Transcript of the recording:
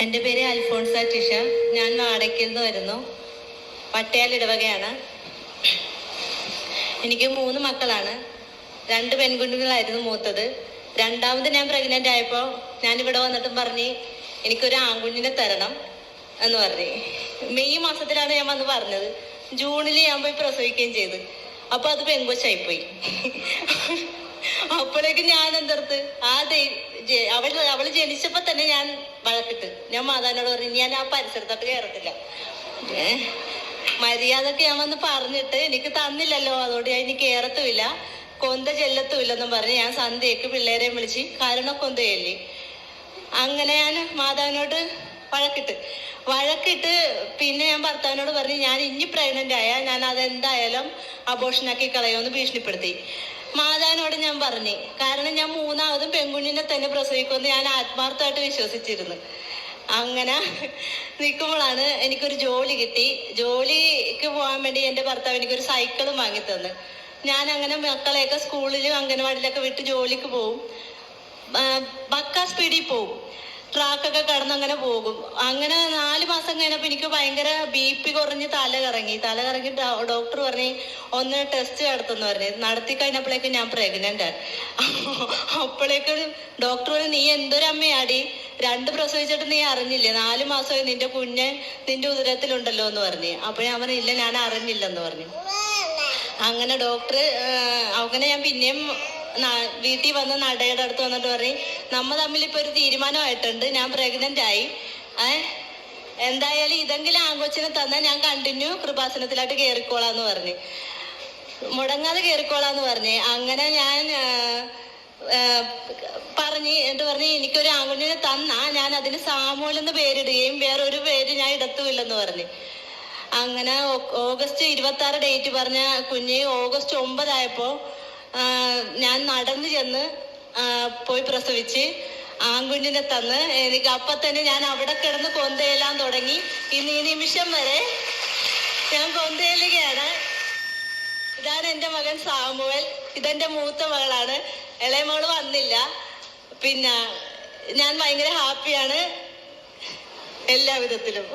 എൻ്റെ പേര് അൽഫോൺസ ടിഷ. ഞാൻ വാടകയിൽ നിന്ന് വരുന്നു. പട്ടയാൽ ഇടവകയാണ്. എനിക്ക് 3 മക്കളാണ്. 2 പെൺകുട്ടികളായിരുന്നു മൂത്തത്. രണ്ടാമത് ഞാൻ പ്രഗ്നൻ്റ് ആയപ്പോൾ ഞാനിവിടെ വന്നിട്ടും പറഞ്ഞ് എനിക്കൊരു ആൺകുഞ്ഞിനെ തരണം എന്ന് പറഞ്ഞ്. മെയ് മാസത്തിലാണ് ഞാൻ വന്ന് പറഞ്ഞത്. ജൂണിൽ ഞാൻ പോയി പ്രസവിക്കുകയും ചെയ്ത്. അപ്പോൾ അത് പെങ്കൊച്ചായിപ്പോയി. അപ്പോഴേക്കും ഞാൻ എന്തർത്ത് അവള് ജനിച്ചപ്പോ തന്നെ ഞാൻ വഴക്കിട്ട് ഞാൻ മാതാവിനോട് പറഞ്ഞു ഞാൻ ആ പരിസരത്തോട്ട് കയറത്തില്ല. മര്യാദക്ക് ഞാൻ വന്ന് പറഞ്ഞിട്ട് എനിക്ക് തന്നില്ലല്ലോ, അതുകൊണ്ട് ഞാൻ ഇനി കയറത്തുമില്ല, കൊന്ത ചെല്ലത്തുമില്ലെന്നും പറഞ്ഞ് ഞാൻ സന്ധ്യക്ക് പിള്ളേരെയും വിളിച്ച് കാരണം കൊന്ത ചൊല്ലി. അങ്ങനെ ഞാൻ മാതാവിനോട് വഴക്കിട്ട് പിന്നെ ഞാൻ ഭർത്താവിനോട് പറഞ്ഞു ഞാൻ ഇനി പ്രഗ്നന്റ് ആയാൽ ഞാൻ അതെന്തായാലും അബോർഷനാക്കി കളയുമെന്ന് ഭീഷണിപ്പെടുത്തി. മാതാവിനോട് ഞാൻ പറഞ്ഞു, കാരണം ഞാൻ 3ാമതും പെൺകുഞ്ഞിനെ തന്നെ പ്രസവിക്കുമെന്ന് ഞാൻ ആത്മാർത്ഥമായിട്ട് വിശ്വസിച്ചിരുന്നു. അങ്ങനെ നിൽക്കുമ്പോഴാണ് എനിക്കൊരു ജോലി കിട്ടി. ജോലിക്ക് പോകാൻ വേണ്ടി എൻ്റെ ഭർത്താവ് എനിക്കൊരു സൈക്കിളും വാങ്ങിത്തന്ന്. ഞാൻ അങ്ങനെ മക്കളെയൊക്കെ സ്കൂളിലും അംഗനവാടിയിലൊക്കെ വിട്ട് ജോലിക്ക് പോവും. പക്കാ സ്പീഡിൽ പോവും. ട്രാക്കൊക്കെ കടന്നങ്ങനെ പോകും. അങ്ങനെ 4 മാസം കഴിഞ്ഞപ്പോൾ എനിക്ക് ഭയങ്കര BP കുറഞ്ഞ് തല കറങ്ങി ഡോക്ടർ പറഞ്ഞ് ഒന്ന് ടെസ്റ്റ് നടത്തുന്നു പറഞ്ഞ്. നടത്തി കഴിഞ്ഞപ്പോഴേക്കും ഞാൻ പ്രഗ്നന്റ് ആണ്. അപ്പോഴേക്കും ഡോക്ടർ പറഞ്ഞു നീ എന്തൊരമ്മയാടി, 2 പ്രസവിച്ചിട്ട് നീ അറിഞ്ഞില്ലേ, 4 മാസമായി നിന്റെ കുഞ്ഞ് നിന്റെ ഉദരത്തിലുണ്ടല്ലോ എന്ന് പറഞ്ഞു. അപ്പൊ ഞാൻ പറഞ്ഞില്ല, ഞാൻ അറിഞ്ഞില്ലെന്ന് പറഞ്ഞു. അങ്ങനെ ഡോക്ടർ അങ്ങനെ ഞാൻ പിന്നെയും വീട്ടിൽ വന്ന് നടയുടെ അടുത്ത് വന്നിട്ട് പറയും നമ്മ തമ്മിൽ ഇപ്പൊ ഒരു തീരുമാനമായിട്ടുണ്ട്, ഞാൻ പ്രഗ്നന്റ് ആയി, എന്തായാലും ഇതെങ്കിലും ആൺകൊച്ചിനെ തന്നാൽ ഞാൻ കണ്ടിന്യൂ കൃപാസനത്തിലായിട്ട് കയറിക്കോളാന്ന് പറഞ്ഞ്, മുടങ്ങാതെ കയറിക്കോളാന്ന് പറഞ്ഞ്. അങ്ങനെ ഞാൻ പറഞ്ഞ് എനിക്കൊരു ആൺകുഞ്ഞിനെ തന്നാ ഞാൻ അതിന് സാമൂൽ എന്ന് പേരിടുകയും വേറൊരു പേര് ഞാൻ ഇടത്തുമില്ലെന്ന് പറഞ്ഞ്. അങ്ങനെ ഓഗസ്റ്റ് 26 ഡേറ്റ് പറഞ്ഞ കുഞ്ഞ് ഓഗസ്റ്റ് 9 ആയപ്പോ ഞാൻ നടന്നു ചെന്ന് പോയി പ്രസവിച്ച് ആൺകുഞ്ഞിനെ തന്ന്. എനിക്ക് അപ്പൊ തന്നെ ഞാൻ അവിടെ കിടന്ന് കൊന്തയെല്ലാം തുടങ്ങി. ഈ നിമിഷം വരെ ഞാൻ കൊന്തയിലുകയാണ്. ഇതാണ് എൻ്റെ മകൻ സാമുവൽ. ഇതെന്റെ മൂത്ത മകളാണ്. ഇളയ മകള് വന്നില്ല. പിന്നെ ഞാൻ ഭയങ്കര ഹാപ്പിയാണ് എല്ലാ വിധത്തിലും.